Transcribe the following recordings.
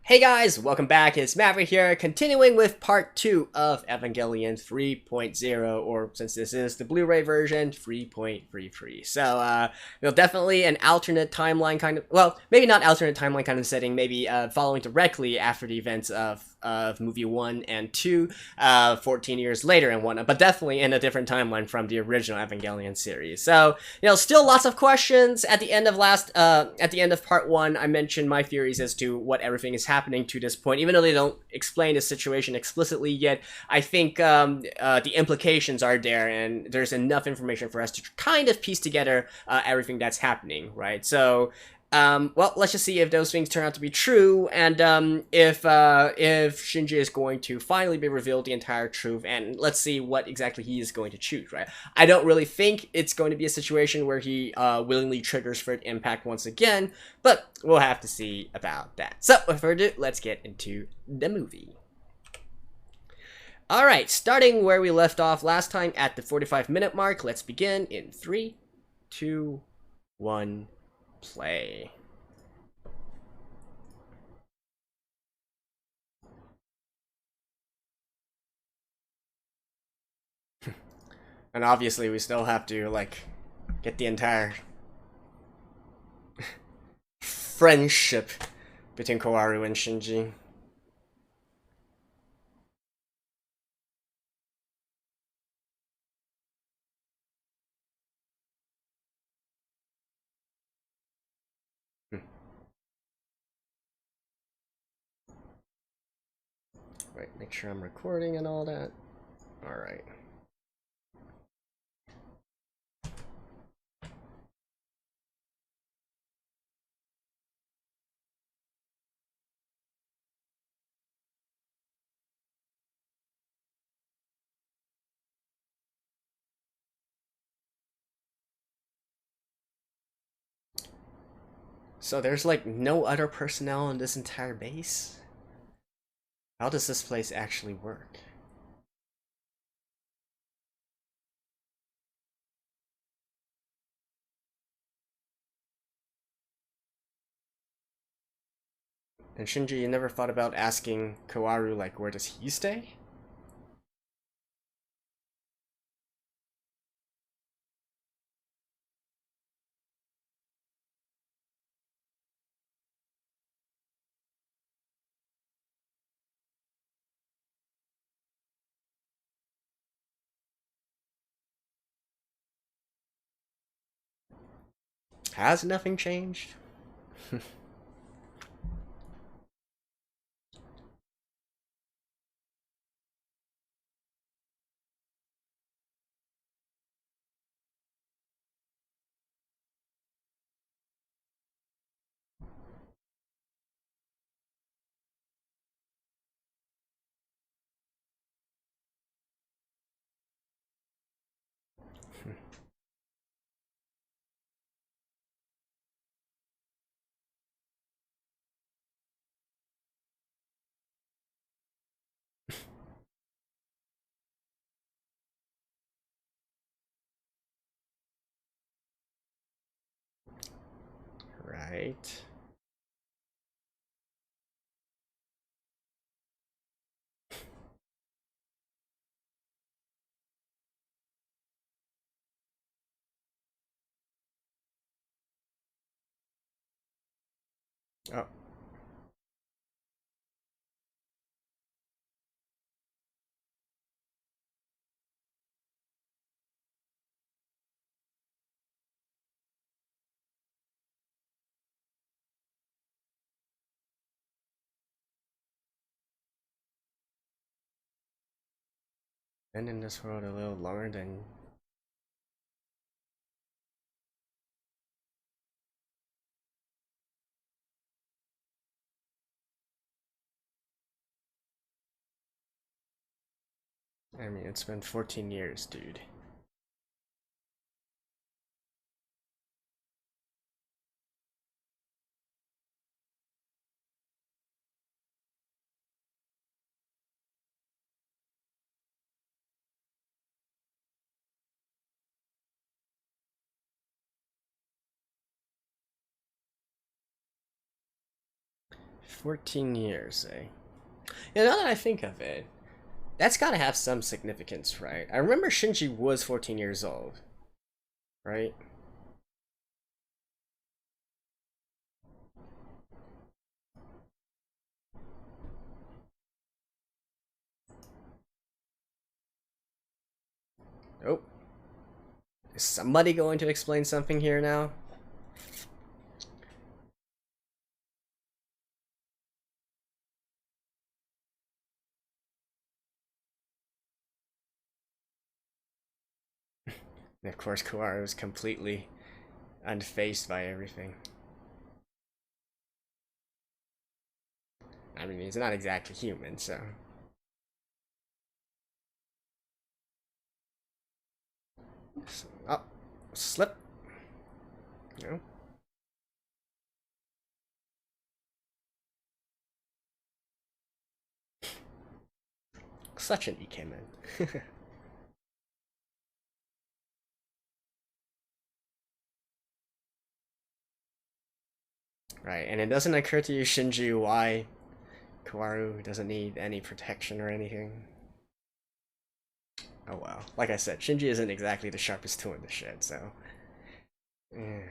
Hey guys, welcome back. It's Maverick here, continuing with part 2 of Evangelion 3.0, or since this is the Blu-ray version, 3.33. Definitely an alternate timeline kind of, well, maybe not alternate timeline kind of setting, maybe following directly after the events of movie 1 and 2, 14 years later and whatnot, but definitely in a different timeline from the original Evangelion series. So, still lots of questions. At the end of part 1, I mentioned my theories as to what everything is happening to this point. Even though they don't explain the situation explicitly yet, I think the implications are there, and there's enough information for us to kind of piece together everything that's happening, right? So, well, let's just see if those things turn out to be true, and if Shinji is going to finally be revealed the entire truth, and let's see what exactly he is going to choose, right? I don't really think it's going to be a situation where he willingly triggers Third Impact once again, but we'll have to see about that. So, without further ado, let's get into the movie. Alright, starting where we left off last time at the 45-minute mark, let's begin in 3, 2, 1... play. And obviously we still have to, like, get the entire friendship between Kawaru and Shinji. Right, make sure I'm recording and all that. Alright. So there's like no other personnel in this entire base? How does this place actually work? And Shinji, you never thought about asking Kawaru, like, where does he stay? Has nothing changed? Right. Oh. Been in this world a little longer than... I mean, it's been 14 years, dude. 14 years, eh? Yeah, now that I think of it, that's gotta have some significance, right? I remember Shinji was 14 years old, right? Oh, is somebody going to explain something here now? And of course, Kawaru is completely unfazed by everything. I mean, he's not exactly human, so. Oh, slip. No. Such an ikemen. Right, and it doesn't occur to you, Shinji, why Kawaru doesn't need any protection or anything. Oh well. Like I said, Shinji isn't exactly the sharpest tool in the shed, so. Yeah.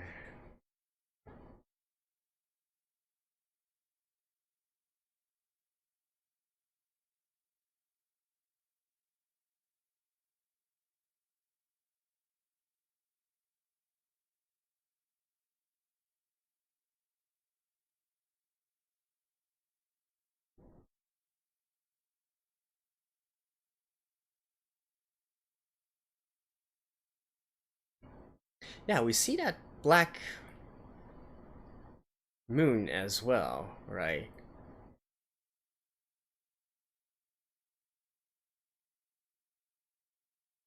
Yeah, we see that black moon as well, right?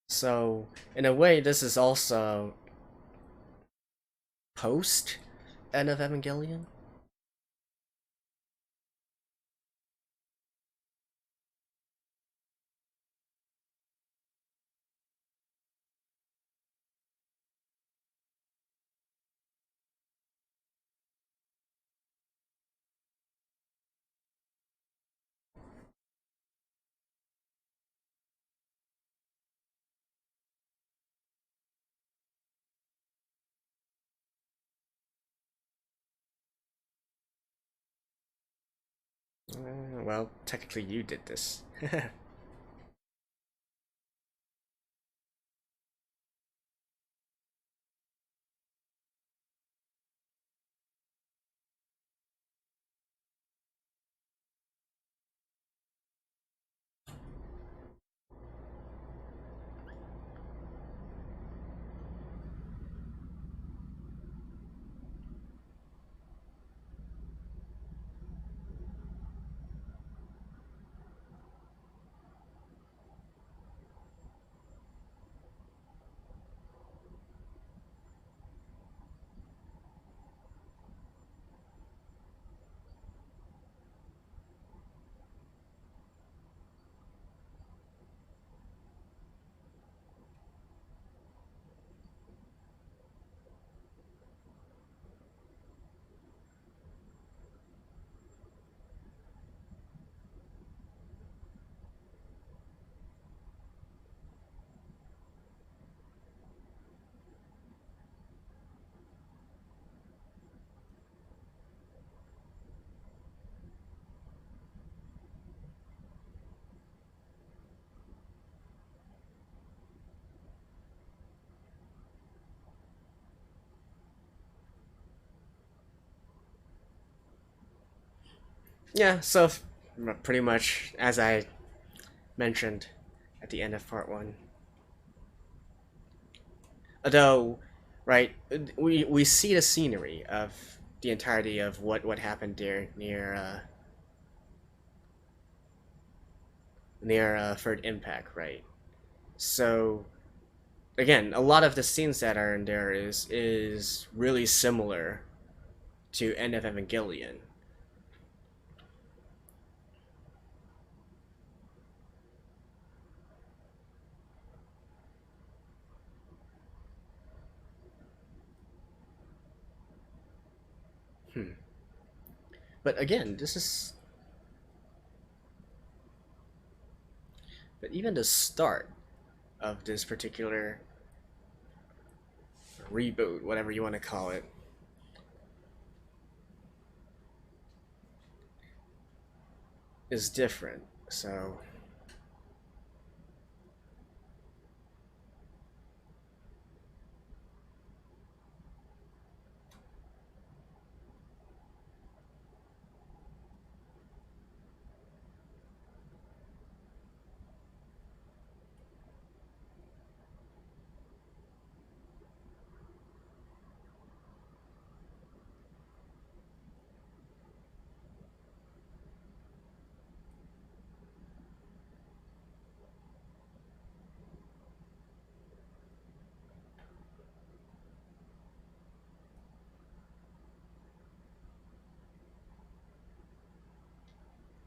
So, in a way, this is also post End of Evangelion? Well, technically you did this. Yeah, so pretty much as I mentioned at the end of part one. Although, right, we see the scenery of the entirety of what happened there near Third Impact, right? So again, a lot of the scenes that are in there is really similar to End of Evangelion. Hmm. But again, this is. But even the start of this particular reboot, whatever you want to call it, is different. So.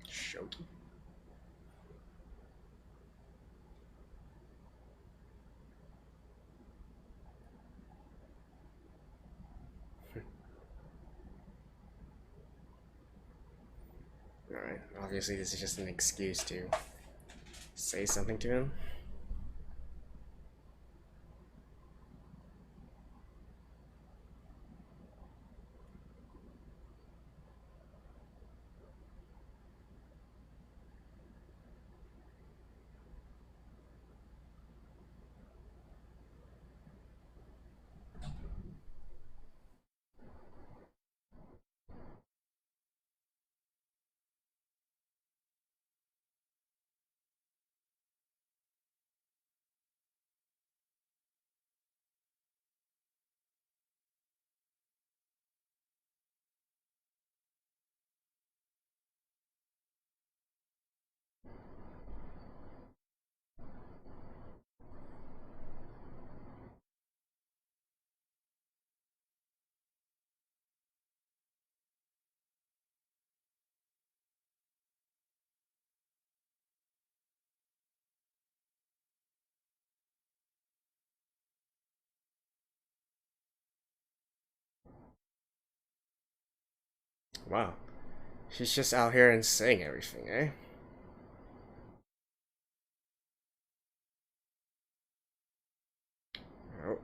Shoki. Alright, obviously this is just an excuse to say something to him. Wow. She's just out here and saying everything, eh? Oh.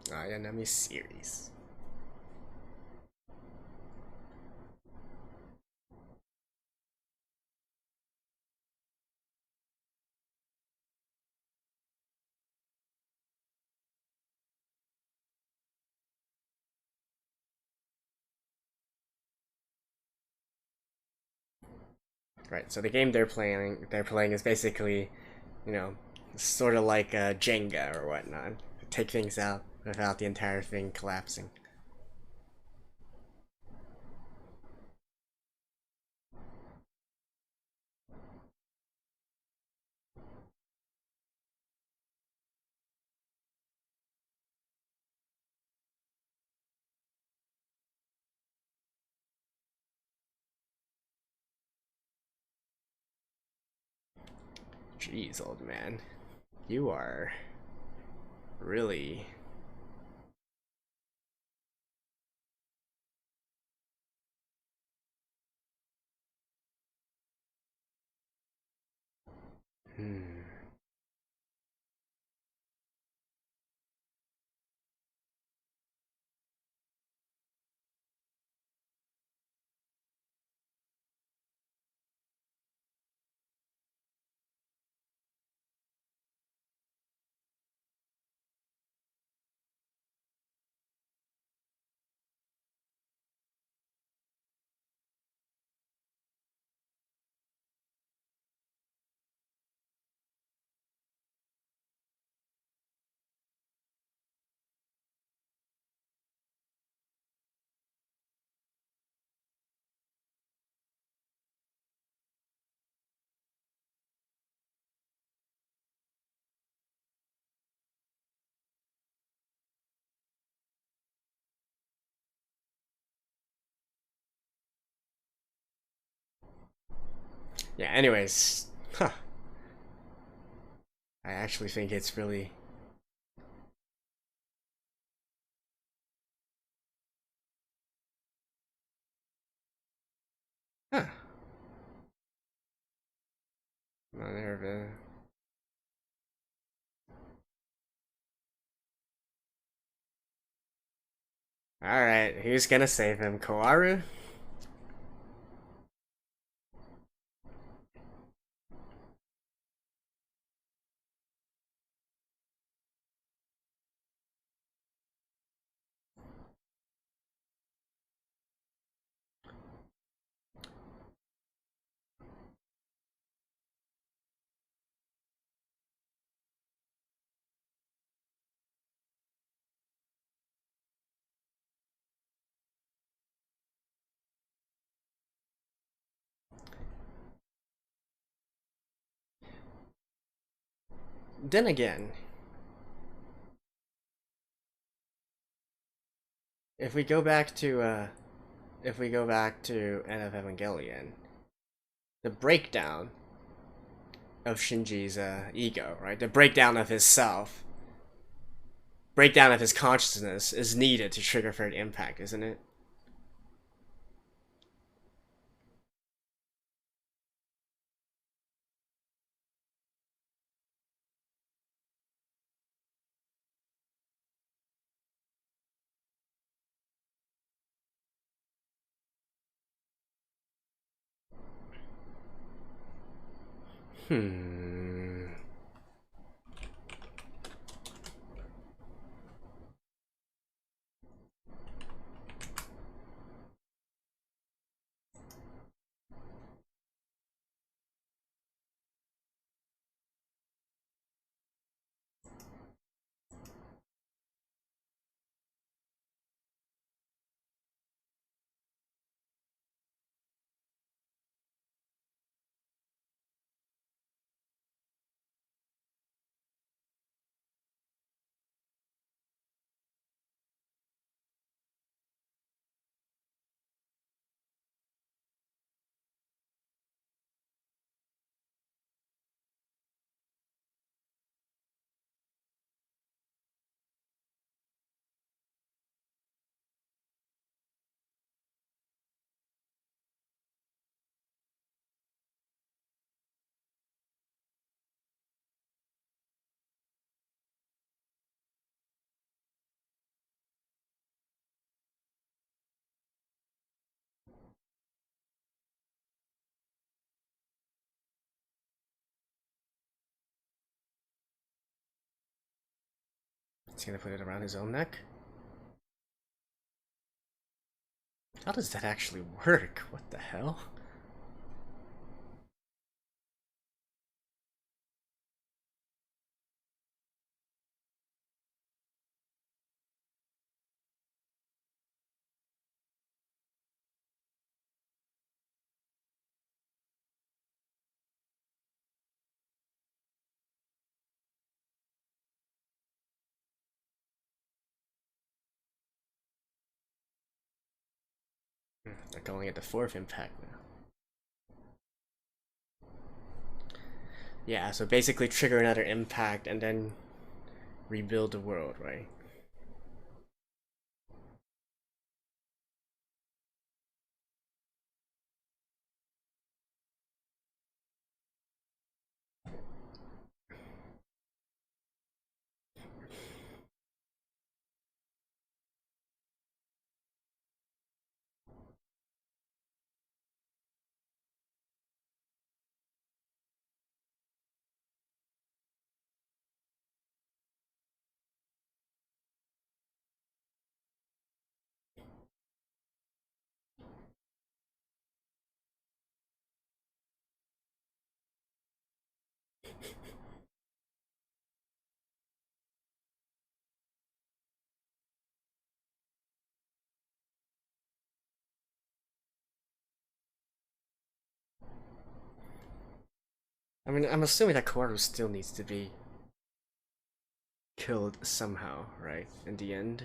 Ayanami series. Right, so the game they're playing is basically, you know, sort of like Jenga or whatnot. Take things out without the entire thing collapsing. Jeez, old man. You are really. Hmm. Yeah, anyways. Huh. I actually think it's really... Huh. Alright, who's gonna save him? Kawaru? Then again, if we go back to End of Evangelion, the breakdown of Shinji's ego, right? The breakdown of his self, breakdown of his consciousness is needed to trigger third impact, isn't it? Hmm. He's gonna put it around his own neck? How does that actually work? What the hell? They're calling it the fourth impact now. Yeah, so basically trigger another impact and then rebuild the world, right? I mean, I'm assuming that Kawaru still needs to be killed somehow, right? In the end.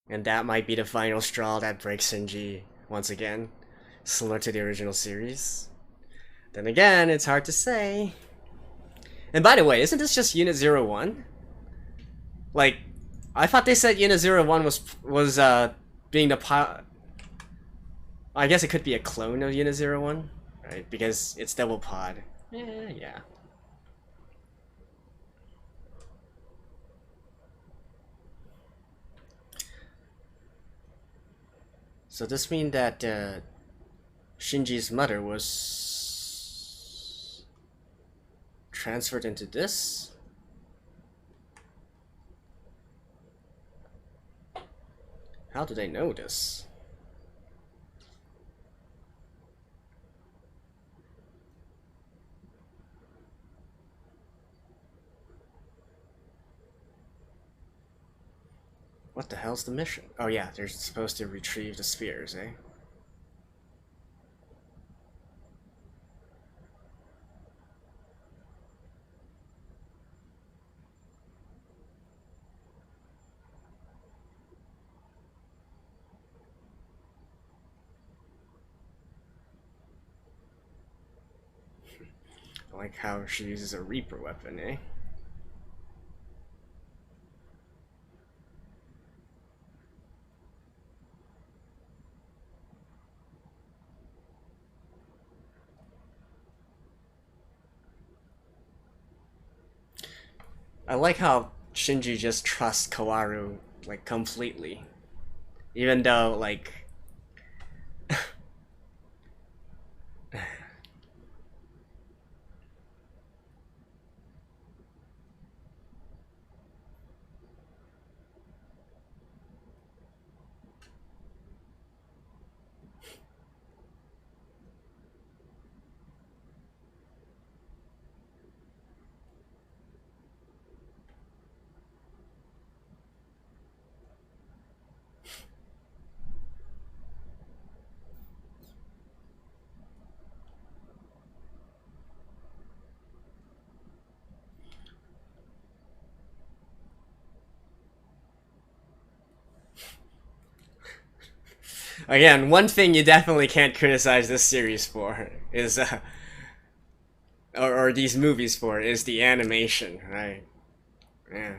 And that might be the final straw that breaks Shinji once again. Similar to the original series. Then again, it's hard to say. And by the way, isn't this just Unit 01? Like, I thought they said Unit 01 was being the I guess it could be a clone of Unit 01, right? Because it's double pod. Yeah. So this means that Shinji's mother was transferred into this? How do they know this? What the hell's the mission? Oh yeah, they're supposed to retrieve the spheres, eh? I like how she uses a Reaper weapon, eh? I like how Shinji just trusts Kawaru, like, completely. Even though, like... Again, one thing you definitely can't criticize this series for is, or these movies for, is the animation, right? Yeah.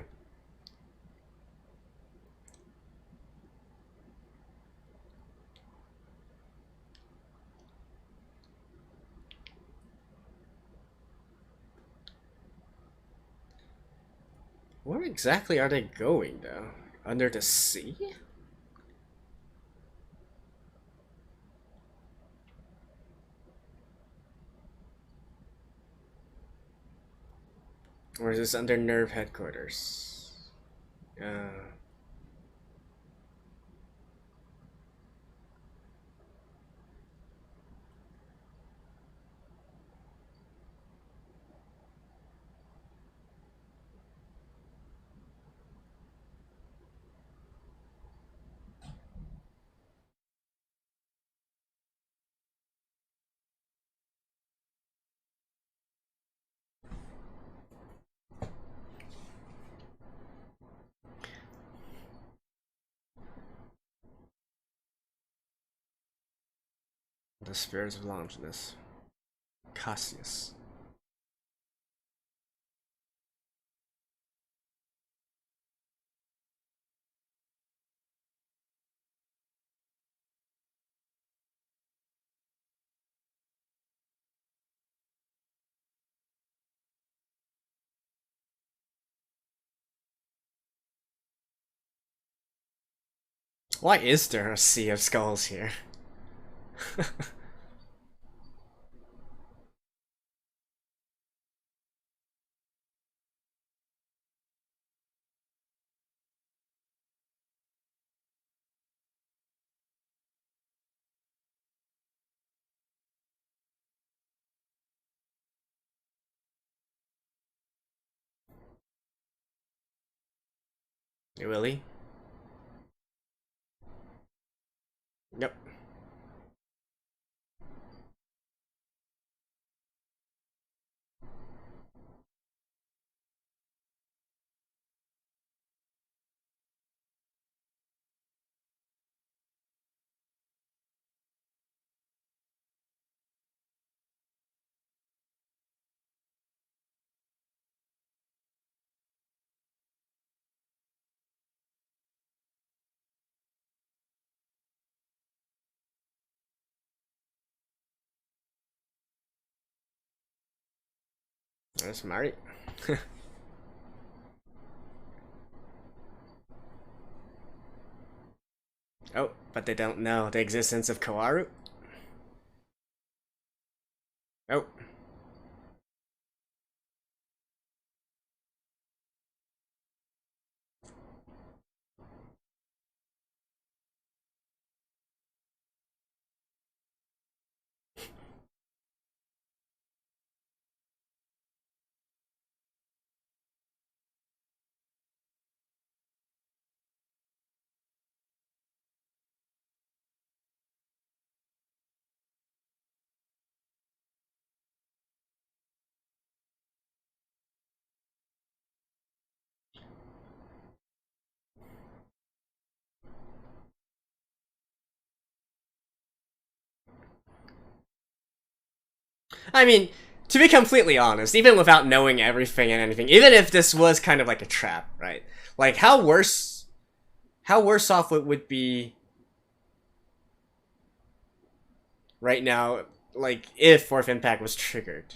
Where exactly are they going, though? Under the sea? Or is this under Nerve headquarters? Uh, the spirits of Longinus. Cassius. Why is there a sea of skulls here? Really? Yep. There's Mari. Oh, but they don't know the existence of Kawaru. Oh. I mean, to be completely honest, even without knowing everything and anything, even if this was kind of like a trap, right? Like, how worse off it would be right now, like, if Fourth Impact was triggered.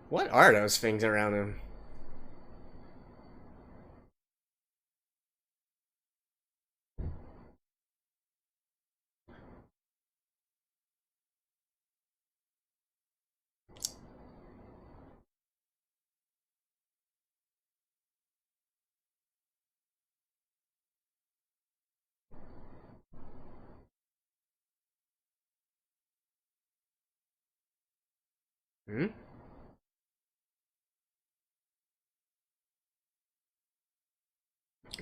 What are those things around him? Hmm?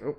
Oh.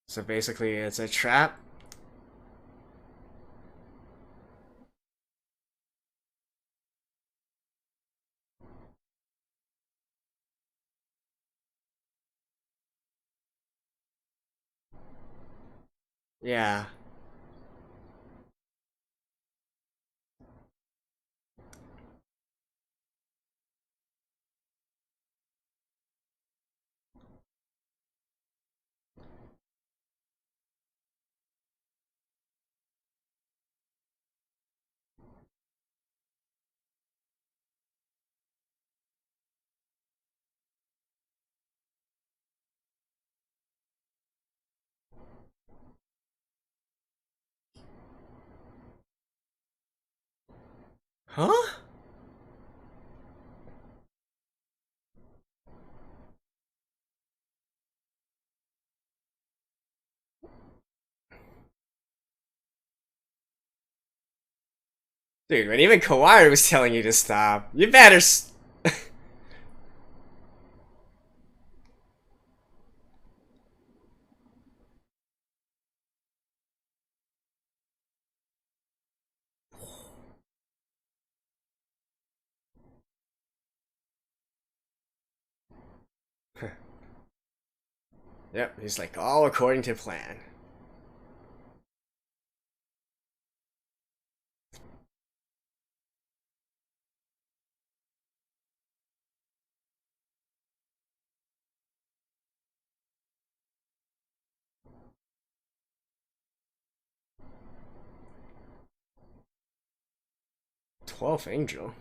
So basically, it's a trap. Yeah. Huh? Dude, when even Kawaru was telling you to stop, you better. Yep, he's like, all according to plan. 12th angel.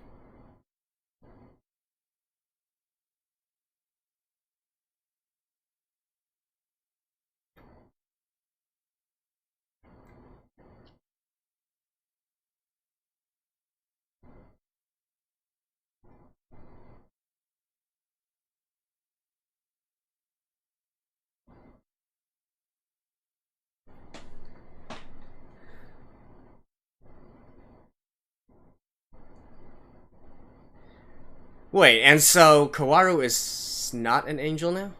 Wait, and so Kawaru is not an angel now?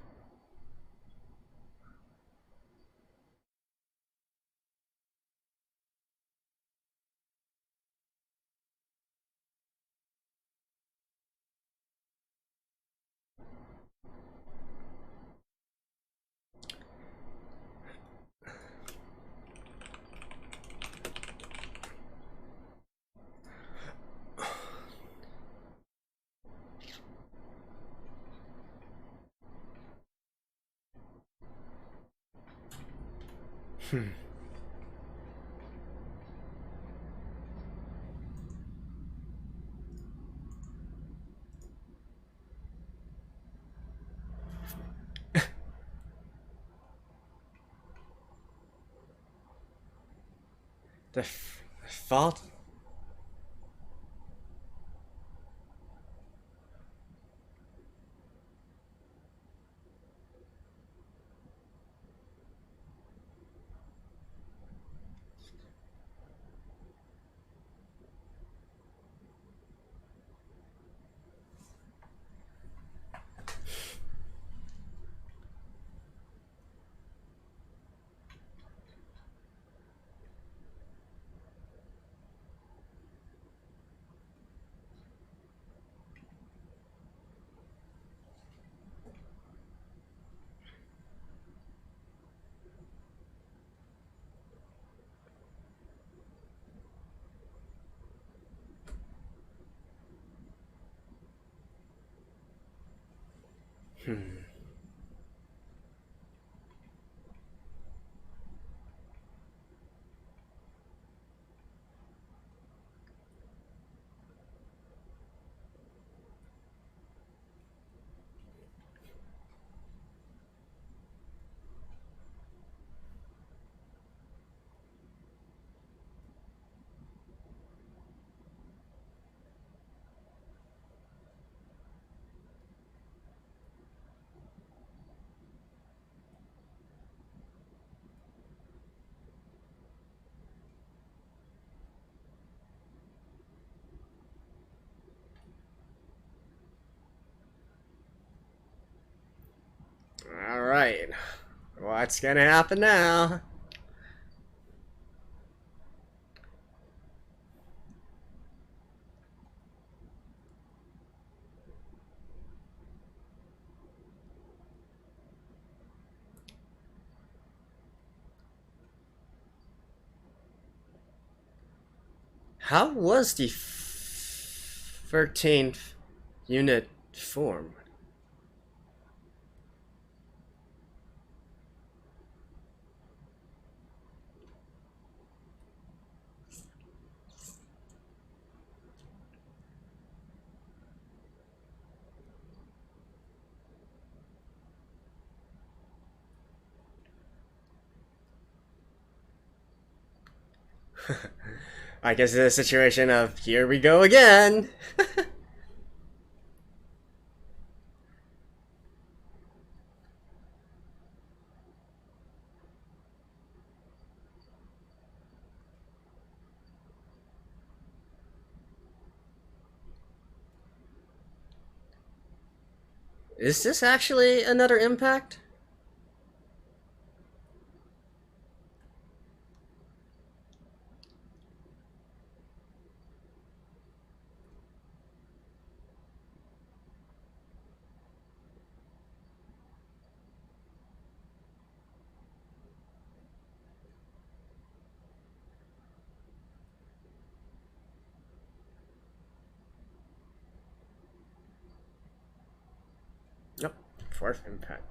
The fault? Alright. What's gonna happen now? How was the 13th unit formed? I guess it's a situation of here we go again. Is this actually another impact? Yep, fourth impact.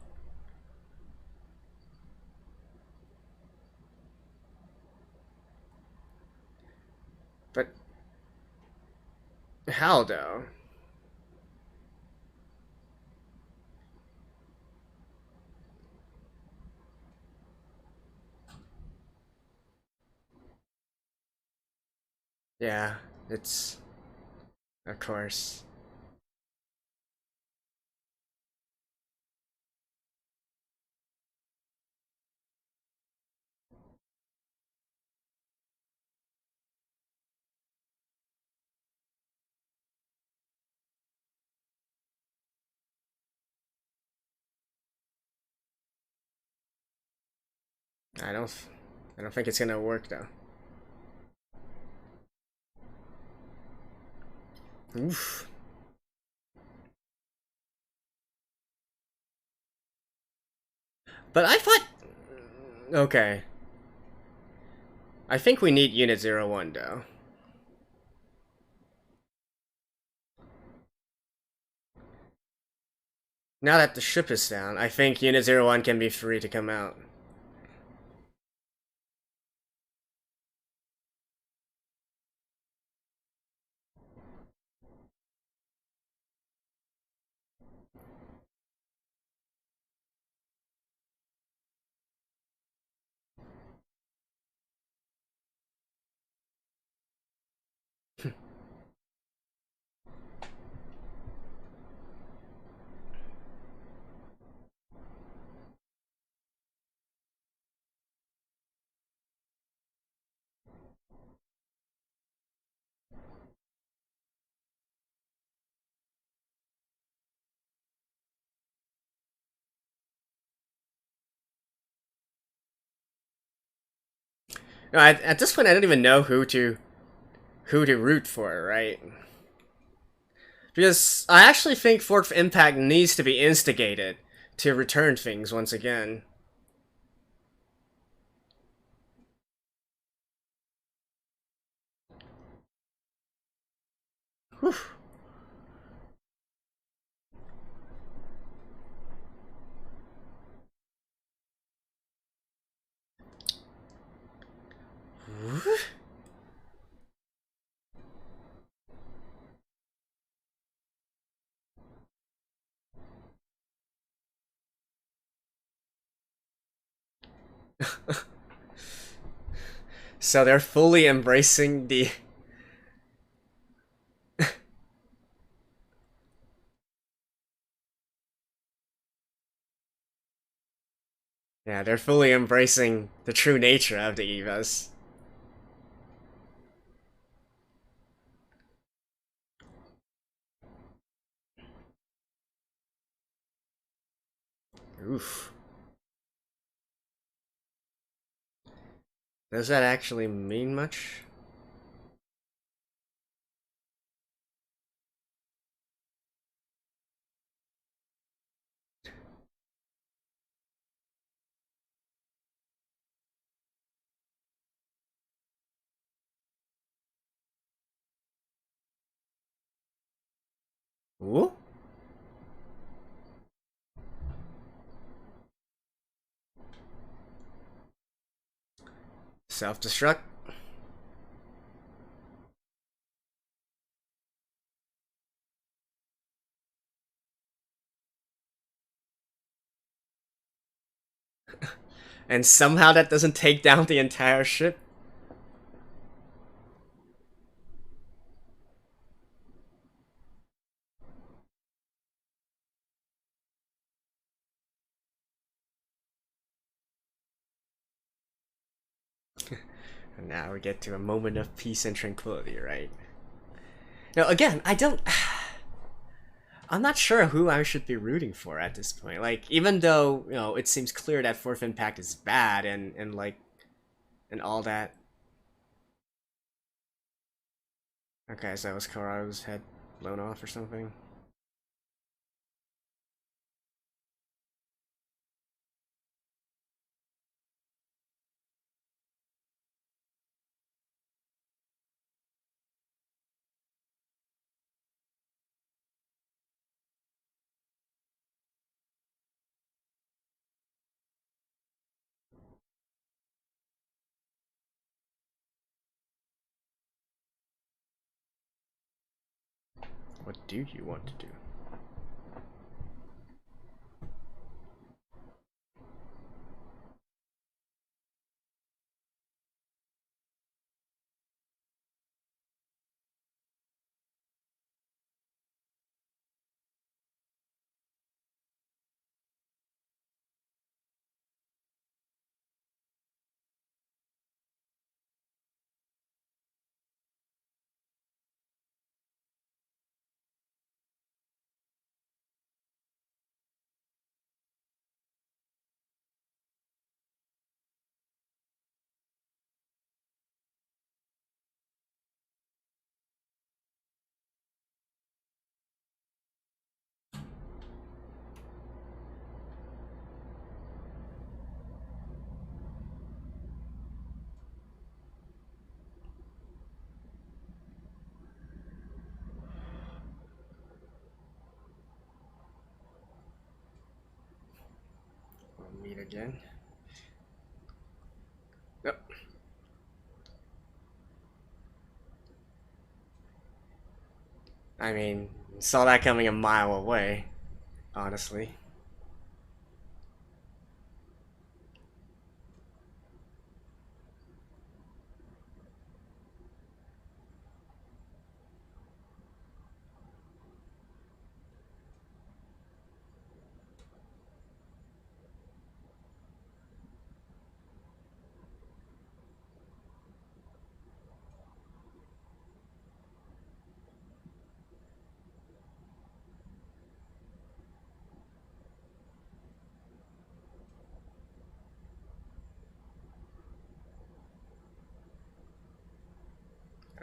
But How though? Yeah, it's of course. I don't. I don't think it's gonna work though. Oof. But I thought. Okay. I think we need Unit 01 though. Now that the ship is down, I think Unit 01 can be free to come out. No, at this point, I don't even know who to root for, right? Because I actually think Fourth Impact needs to be instigated to return things once again. Whew. So they're fully embracing the. Yeah, they're fully embracing the true nature of the Evas. Oof. Does that actually mean much? Ooh? Self-destruct? And somehow that doesn't take down the entire ship? And now we get to a moment of peace and tranquility, right? Now, again, I don't. I'm not sure who I should be rooting for at this point. Like, even though, it seems clear that Fourth Impact is bad and like, and all that. Okay, so that was Kara's head blown off or something. What do you want to do? We'll meet again. Yep. I mean, saw that coming a mile away, honestly.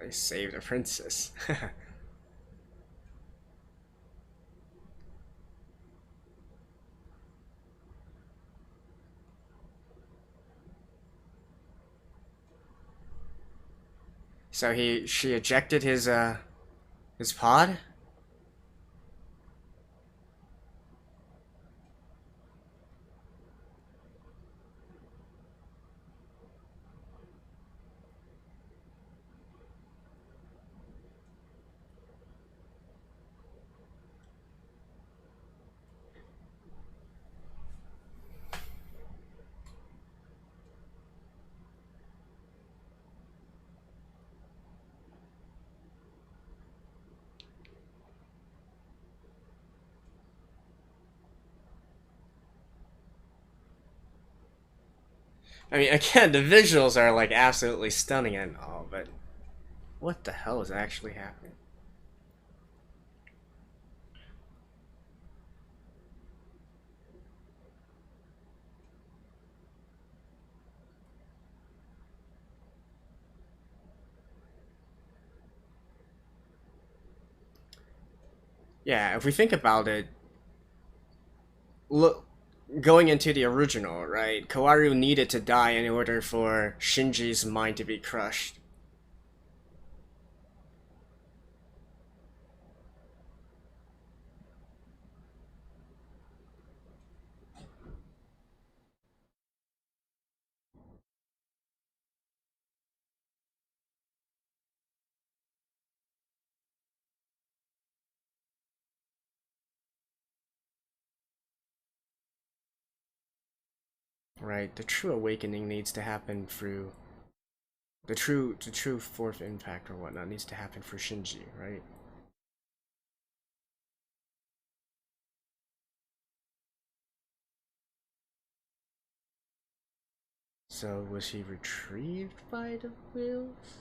I saved a princess. So she ejected his pod? I mean, again, the visuals are like absolutely stunning and all, but what the hell is actually happening? Yeah, if we think about it, look, going into the original, right? Kawaru needed to die in order for Shinji's mind to be crushed. Right, the true awakening needs to happen through the true fourth impact or whatnot needs to happen for Shinji, right? So was he retrieved by the wheels?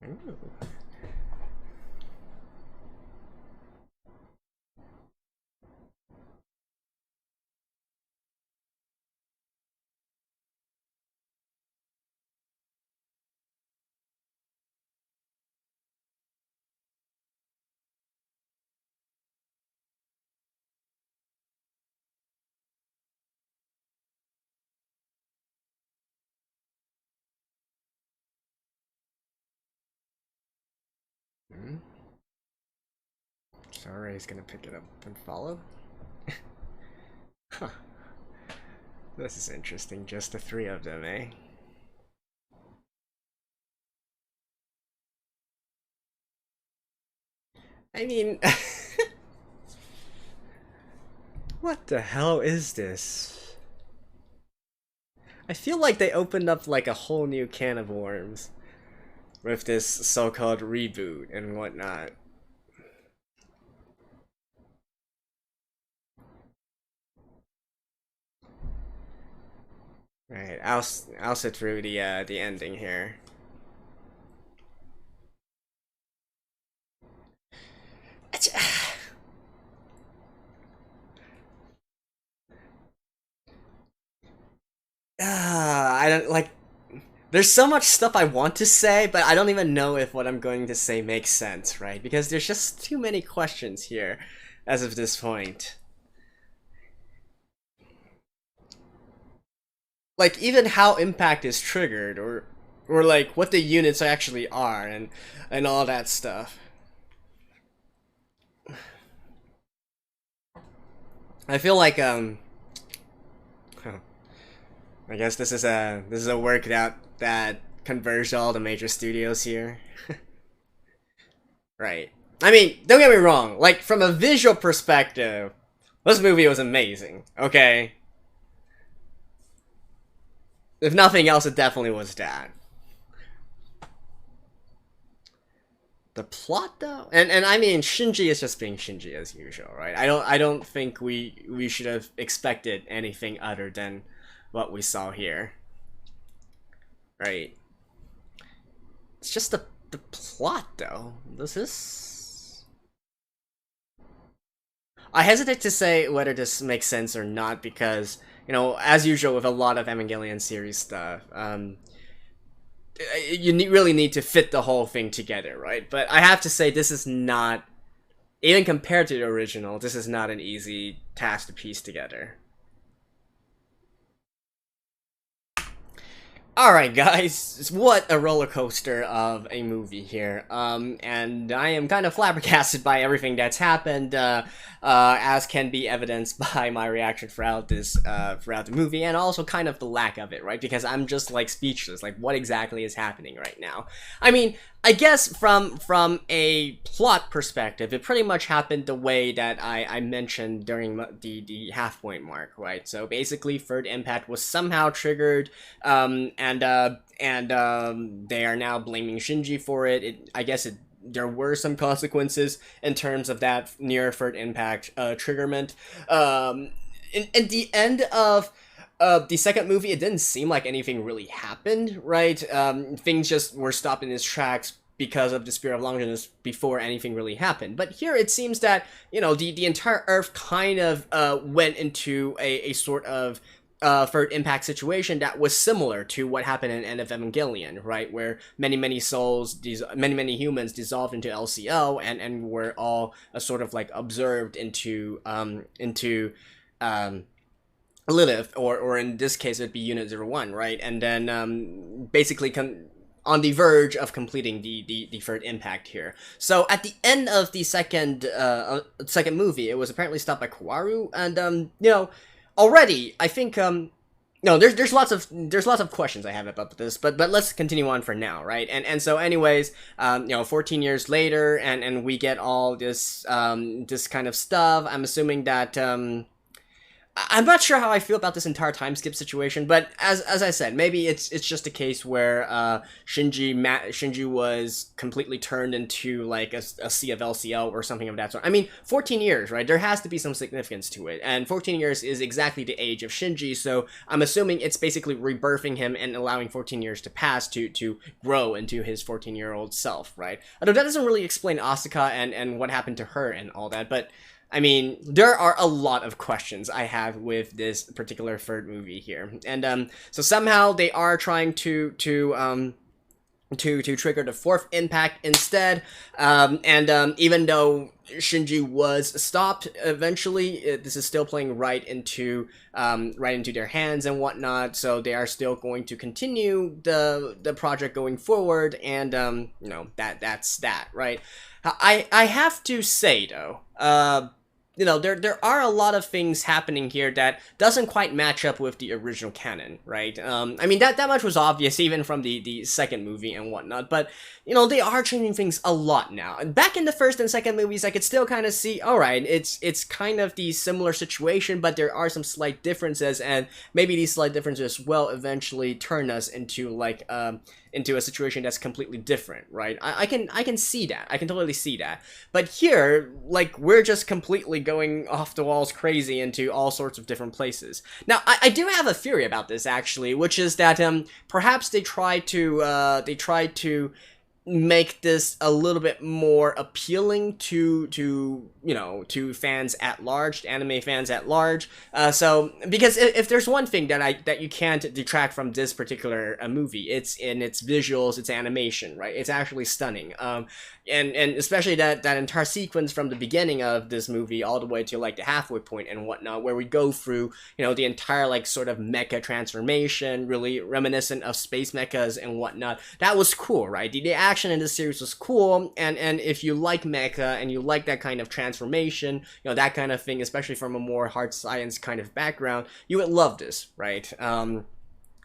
Ooh. Hmm? Sorry's gonna pick it up and follow? Huh. This is interesting, just the three of them, eh? I mean... what the hell is this? I feel like they opened up like a whole new can of worms with this so-called reboot and whatnot. Right, I'll sit through the ending here. I don't like. There's so much stuff I want to say, but I don't even know if what I'm going to say makes sense, right? Because there's just too many questions here as of this point. Like, even how impact is triggered, or like what the units actually are, and all that stuff. I feel like I guess this is a work that converged all the major studios here. Right. I mean, don't get me wrong, like from a visual perspective, this movie was amazing, okay? If nothing else, it definitely was that. The plot though? And I mean Shinji is just being Shinji as usual, right? I don't think we should have expected anything other than what we saw here. Right. It's just the plot though. This is I hesitate to say whether this makes sense or not because, you know, as usual with a lot of Evangelion series stuff, you really need to fit the whole thing together, right? But I have to say, this is not, even compared to the original, this is not an easy task to piece together. Alright guys, what a roller coaster of a movie here, and I am kind of flabbergasted by everything that's happened, as can be evidenced by my reaction throughout throughout the movie, and also kind of the lack of it, right, because I'm just, like, speechless, like, what exactly is happening right now? I mean, I guess from a plot perspective, it pretty much happened the way that I mentioned during the half point mark, right? So basically, third impact was somehow triggered, and they are now blaming Shinji for it. I guess there were some consequences in terms of that near third impact triggerment. In the end of the second movie, it didn't seem like anything really happened, right? Things just were stopped in its tracks because of the Spirit of Longinus before anything really happened. But here it seems that, you know, the entire Earth kind of went into a sort of third impact situation that was similar to what happened in End of Evangelion, right? Where many souls, many humans dissolved into LCO and were all sort of like observed into Lilith, or in this case it'd be Unit 01, right? And then basically on the verge of completing the third impact here. So at the end of the second movie, it was apparently stopped by Kawaru, and you know, already I think no, there's lots of questions I have about this, but let's continue on for now, right? And so anyways, you know, 14 years later, and we get all this this kind of stuff. I'm assuming that I'm not sure how I feel about this entire time skip situation, but as I said, maybe it's just a case where Shinji was completely turned into like a sea of LCL or something of that sort. I mean, 14 years, right? There has to be some significance to it, and 14 years is exactly the age of Shinji, so I'm assuming it's basically rebirthing him and allowing 14 years to pass to grow into his 14-year-old self, right? Although that doesn't really explain Asuka and what happened to her and all that, but I mean, there are a lot of questions I have with this particular third movie here, and so somehow they are trying to trigger the fourth impact instead, even though Shinji was stopped eventually, this is still playing right into their hands and whatnot, so they are still going to continue the project going forward, and you know, that's that, right? I have to say though, you know, there are a lot of things happening here that doesn't quite match up with the original canon, right? I mean, that much was obvious even from the second movie and whatnot, but, you know, they are changing things a lot now. And back in the first and second movies, I could still kind of see, alright, it's kind of the similar situation, but there are some slight differences, and maybe these slight differences will eventually turn us into, like, into a situation that's completely different, right? I can see that. I can totally see that. But here, like, we're just completely going off the walls crazy into all sorts of different places. Now, I do have a theory about this, actually, which is that perhaps they try to make this a little bit more appealing to you know, to fans at large, to anime fans at large. So because if there's one thing that you can't detract from this particular movie, it's in its visuals, its animation, right? It's actually stunning. And especially that entire sequence from the beginning of this movie all the way to like the halfway point and whatnot, where we go through, you know, the entire like sort of mecha transformation, really reminiscent of space mechas and whatnot. That was cool, right? The action in this series was cool, and if you like mecha and you like that kind of transformation, you know, that kind of thing, especially from a more hard science kind of background, you would love this, right?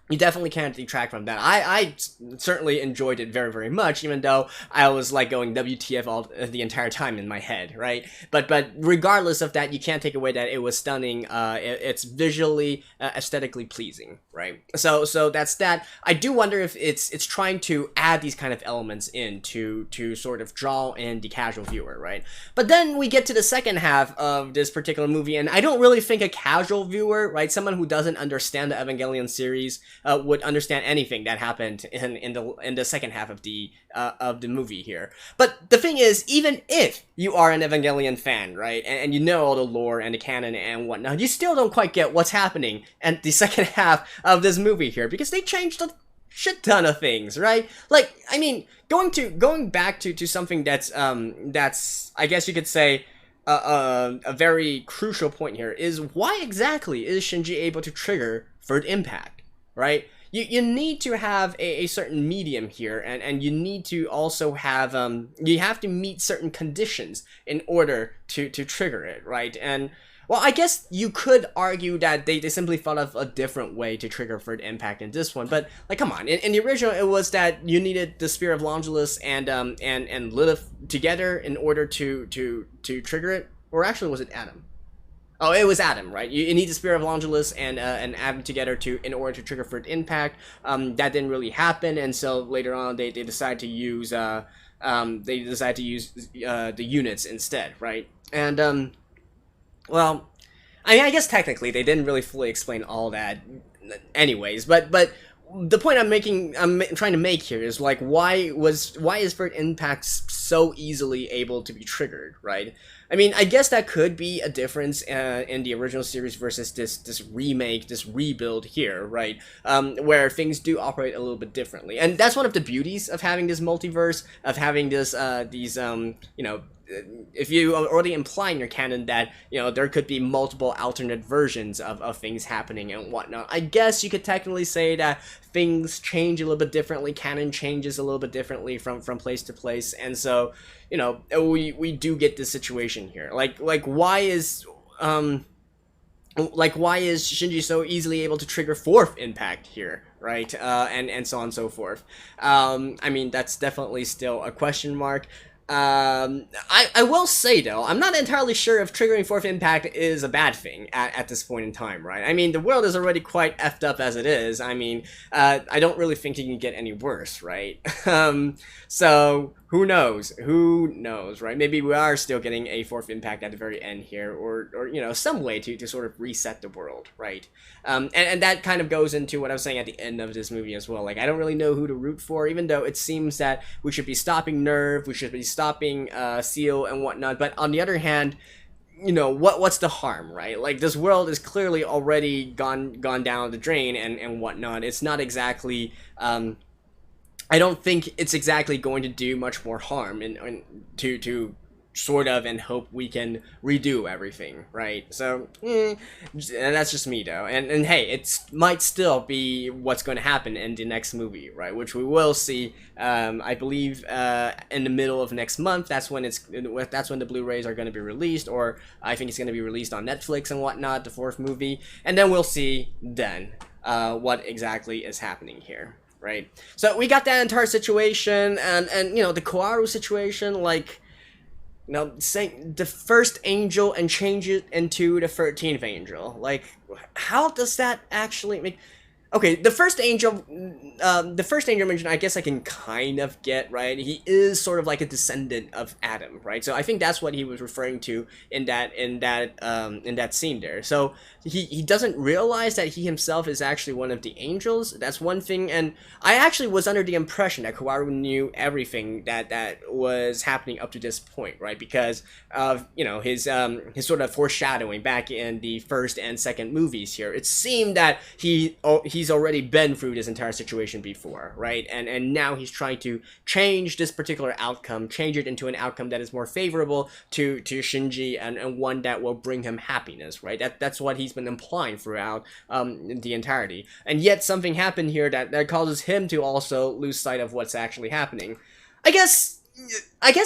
You definitely can't detract from that. I certainly enjoyed it very, very much, even though I was like going WTF the entire time in my head, right? But regardless of that, you can't take away that it was stunning. It's visually, aesthetically pleasing, right? So that's that. I do wonder if it's trying to add these kind of elements in to sort of draw in the casual viewer, right? But then we get to the second half of this particular movie, and I don't really think a casual viewer, right, someone who doesn't understand the Evangelion series, would understand anything that happened in the second half of the movie here. But the thing is, even if you are an Evangelion fan, right, and you know all the lore and the canon and whatnot, you still don't quite get what's happening at the second half of this movie here, because they changed a shit ton of things, right? Like, I mean, going back to something that's I guess you could say a very crucial point here is, why exactly is Shinji able to trigger third impact? Right? You need to have a certain medium here, and you need to also have, you have to meet certain conditions in order to trigger it, right? And, well, I guess you could argue that they simply thought of a different way to trigger third impact in this one, but, like, come on, in the original, it was that you needed the Spear of Longulus and Lilith together in order to trigger it, or actually was it Adam? Oh, it was Adam, right? You need the Spear of Longulus and Adam together in order to trigger third impact. That didn't really happen, and so later on they decided to use the units instead, right? And well, I mean, I guess technically they didn't really fully explain all that, anyways. But the point I'm trying to make here is, like, why is third impact so easily able to be triggered, right? I mean, I guess that could be a difference in the original series versus this remake, this rebuild here, right? Where things do operate a little bit differently, and that's one of the beauties of having this multiverse, of having this you know, if you already imply in your canon that, you know, there could be multiple alternate versions of things happening and whatnot, I guess you could technically say that things change a little bit differently, canon changes a little bit differently from place to place, and so, you know, we do get this situation here. Like why is Shinji so easily able to trigger fourth impact here, right? And so on and so forth. I mean, that's definitely still a question mark. I will say though, I'm not entirely sure if triggering fourth impact is a bad thing at this point in time, right? I mean, the world is already quite effed up as it is. I mean, I don't really think it can get any worse, right? So who knows? Who knows, right? Maybe we are still getting a fourth impact at the very end here, or you know, some way to sort of reset the world, right? And that kind of goes into what I was saying at the end of this movie as well. Like, I don't really know who to root for, even though it seems that we should be stopping Nerve, we should be stopping Seal and whatnot. But on the other hand, you know, what's the harm, right? Like, this world is clearly already gone down the drain and whatnot. It's not exactly I don't think it's exactly going to do much more harm to sort of and hope we can redo everything, right? So, and that's just me though. And hey, it might still be what's going to happen in the next movie, right? Which we will see, I believe, in the middle of next month. That's when the Blu-rays are going to be released, or I think it's going to be released on Netflix and whatnot, the fourth movie. And then we'll see then what exactly is happening here. Right, so we got that entire situation, and you know, the Kaworu situation, like, you know, saying the first angel and change it into the 13th angel. Like, how does that actually make... Okay, the first angel mentioned, I guess I can kind of get, right? He is sort of like a descendant of Adam, right? So I think that's what he was referring to in that scene there. So he doesn't realize that he himself is actually one of the angels. That's one thing, and I actually was under the impression that Kaworu knew everything that was happening up to this point, right? Because of, you know, his sort of foreshadowing back in the first and second movies here. It seemed that he's already been through this entire situation before, right? And now he's trying to change this particular outcome, change it into an outcome that is more favorable to Shinji and one that will bring him happiness, right? That's what he's been implying throughout the entirety. And yet something happened here that causes him to also lose sight of what's actually happening. I guess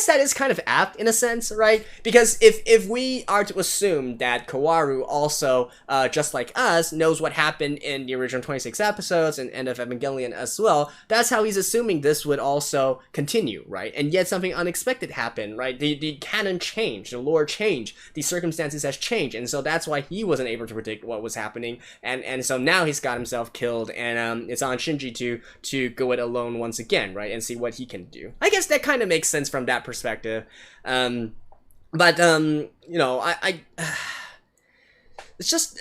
that is kind of apt in a sense, right? Because if we are to assume that Kaworu also, just like us, knows what happened in the original 26 episodes and End of Evangelion as well, that's how he's assuming this would also continue, right? And yet something unexpected happened, right? The canon changed, the lore changed, the circumstances has changed, and so that's why he wasn't able to predict what was happening, and so now he's got himself killed, and it's on Shinji to go it alone once again, right? And see what he can do. I guess that kind of makes sense from that perspective, but you know, I it's just,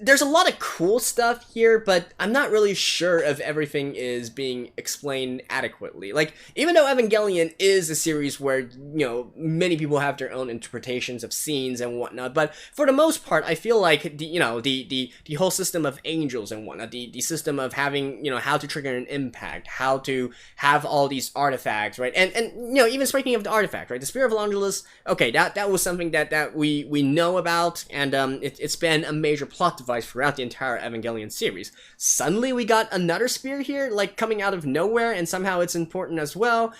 there's a lot of cool stuff here, but I'm not really sure if everything is being explained adequately. Like, even though Evangelion is a series where, you know, many people have their own interpretations of scenes and whatnot, but for the most part, I feel like the whole system of angels and whatnot, the system of having, you know, how to trigger an impact, how to have all these artifacts, right? And you know, even speaking of the artifact, right? The Spear of Longinus, okay, that was something that we know about, and it's been a major plot device throughout the entire Evangelion series. Suddenly we got another spear here, like, coming out of nowhere, and somehow it's important as well.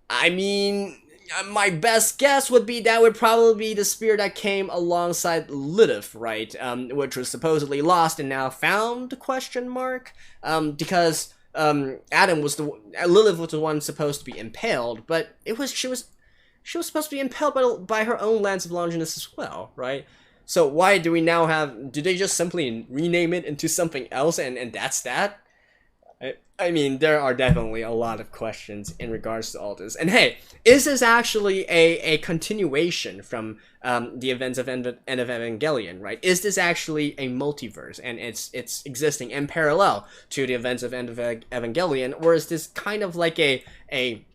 I mean, my best guess would be that would probably be the spear that came alongside Lilith, right? Which was supposedly lost and now found, question mark? Because Lilith was the one supposed to be impaled, but she was supposed to be impaled by her own Lance of Longinus as well, right? So why do we now have... Did they just simply rename it into something else and that's that? I mean, there are definitely a lot of questions in regards to all this. And hey, is this actually a continuation from the events of End of Evangelion, right? Is this actually a multiverse and it's existing in parallel to the events of End of Evangelion? Or is this kind of like a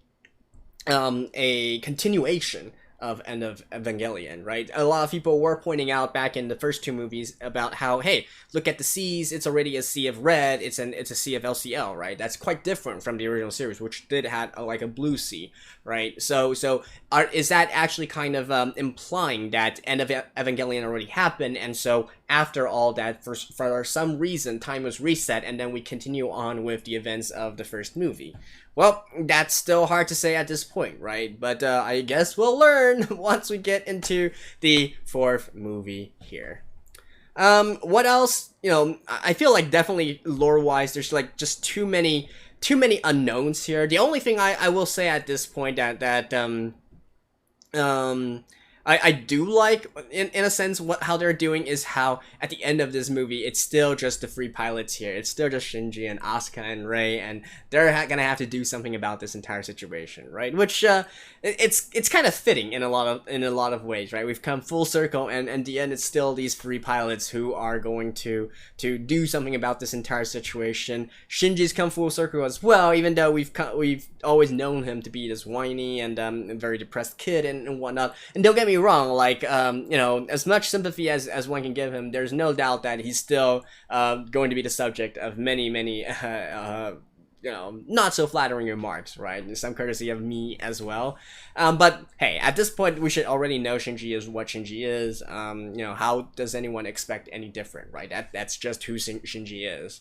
continuation of End of Evangelion, right? A lot of people were pointing out back in the first two movies about how, hey, look at the seas, it's already a sea of red, it's a sea of LCL, right? That's quite different from the original series, which did have like a blue sea, right? So is that actually kind of implying that End of Evangelion already happened, and so after all that, for some reason, time was reset, and then we continue on with the events of the first movie? Well, that's still hard to say at this point, right? But I guess we'll learn once we get into the fourth movie here. What else? You know, I feel like definitely lore-wise, there's like just too many unknowns here. The only thing I will say at this point that I do like, in a sense, how they're doing is how, at the end of this movie, it's still just the three pilots here. It's still just Shinji and Asuka and Rei, and they're gonna have to do something about this entire situation, right? Which, it's kind of fitting in a lot of ways, right? We've come full circle, and in the end, it's still these three pilots who are going to do something about this entire situation. Shinji's come full circle as well, even though we've always known him to be this whiny and very depressed kid and whatnot. And don't get me wrong, like, you know, as much sympathy as one can give him, there's no doubt that he's still going to be the subject of many you know, not so flattering remarks, right? Some courtesy of me as well. But hey, at this point, we should already know Shinji is what Shinji is. You know, how does anyone expect any different, right? That's just who Shinji is.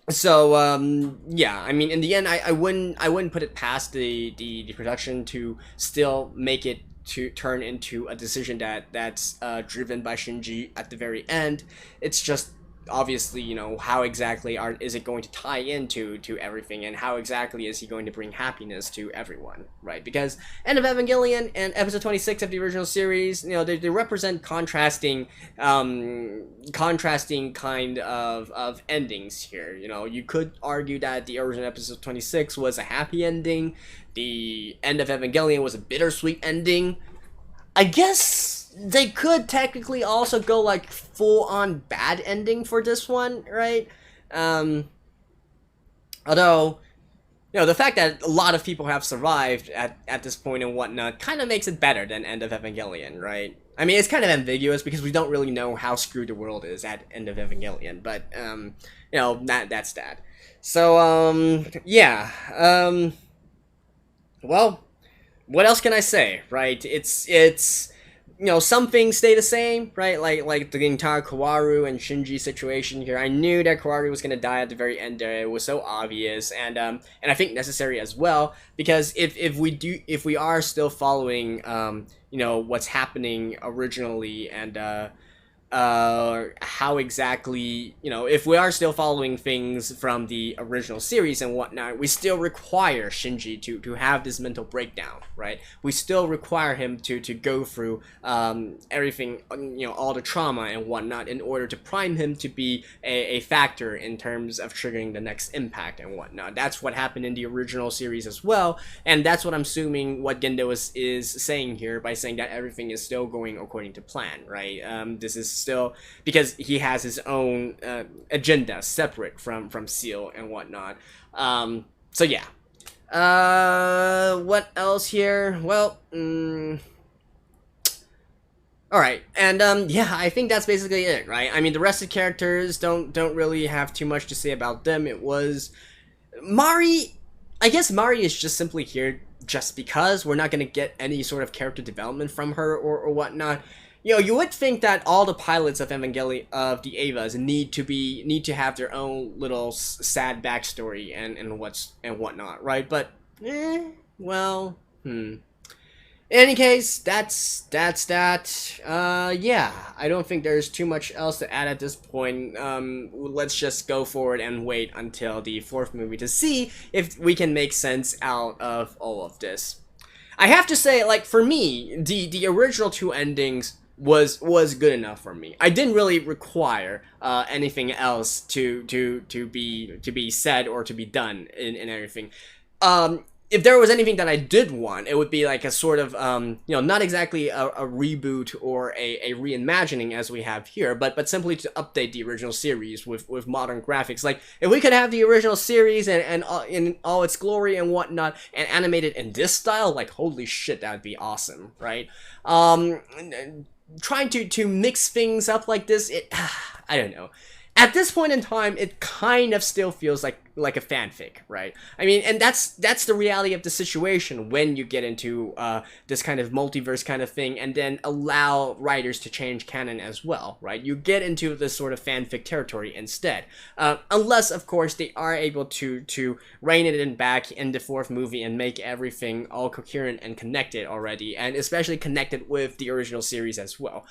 So yeah, I mean, in the end, I wouldn't put it past the production to still make it to turn into a decision that's driven by Shinji at the very end. It's just, obviously, you know, how exactly is it going to tie into everything, and how exactly is he going to bring happiness to everyone, right? Because End of Evangelion and episode 26 of the original series, you know, they represent contrasting kind of endings here. You know, you could argue that the original episode 26 was a happy ending, the End of Evangelion was a bittersweet ending. I guess they could technically also go like full-on bad ending for this one, right? Although, you know, the fact that a lot of people have survived at this point and whatnot kind of makes it better than End of Evangelion, right? I mean, it's kind of ambiguous because we don't really know how screwed the world is at End of Evangelion, but you know, that's that. So yeah, well, what else can I say, right? It's you know, some things stay the same, right? Like the entire Kaworu and Shinji situation here. I knew that Kaworu was gonna die at the very end there. It was so obvious, and I think necessary as well, because if we are still following you know, what's happening originally, and how exactly, you know, if we are still following things from the original series and whatnot, we still require Shinji to have this mental breakdown, right? We still require him to go through everything, you know, all the trauma and whatnot, in order to prime him to be a factor in terms of triggering the next impact and whatnot. That's what happened in the original series as well, and that's what I'm assuming what Gendo is saying here by saying that everything is still going according to plan, right? This is still because he has his own agenda separate from Seal and whatnot. So yeah. What else here? Well, alright, and yeah, I think that's basically it, right? I mean, the rest of the characters don't really have too much to say about them. It was Mari. I guess Mari is just simply here just because we're not gonna get any sort of character development from her or whatnot. You know, you would think that all the pilots of Evangelion, of the Evas, need to have their own little sad backstory and whatnot, right? But well, In any case, that's that. Yeah, I don't think there's too much else to add at this point. Let's just go forward and wait until the fourth movie to see if we can make sense out of all of this. I have to say, like, for me, the original two endings was good enough for me. I didn't really require anything else to be said or to be done in everything. If there was anything that I did want, it would be like a sort of, you know, not exactly a reboot or a reimagining as we have here, but simply to update the original series with modern graphics. Like, if we could have the original series and in all its glory and whatnot, and animated in this style, like, holy shit, that would be awesome, right? Trying to mix things up like this, I don't know. At this point in time, it kind of still feels like a fanfic, right? I mean, and that's the reality of the situation when you get into this kind of multiverse kind of thing, and then allow writers to change canon as well, right? You get into this sort of fanfic territory instead, unless, of course, they are able to rein it in back in the fourth movie and make everything all coherent and connected already, and especially connected with the original series as well.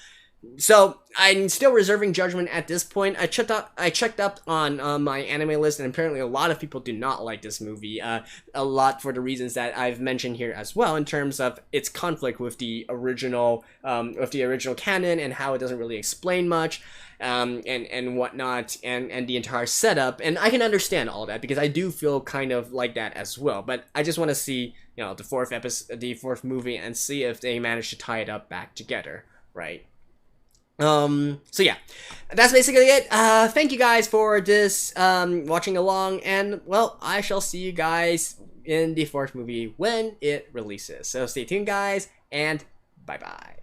So I'm still reserving judgment at this point. I checked up on my anime list, and apparently a lot of people do not like this movie. A lot for the reasons that I've mentioned here as well, in terms of its conflict with the original canon and how it doesn't really explain much, and whatnot, and the entire setup. And I can understand all that because I do feel kind of like that as well. But I just want to see, the fourth movie, and see if they manage to tie it up back together, right? So yeah, that's basically it. Thank you guys for this, watching along, and well, I shall see you guys in the fourth movie when it releases. So stay tuned, guys, and bye bye.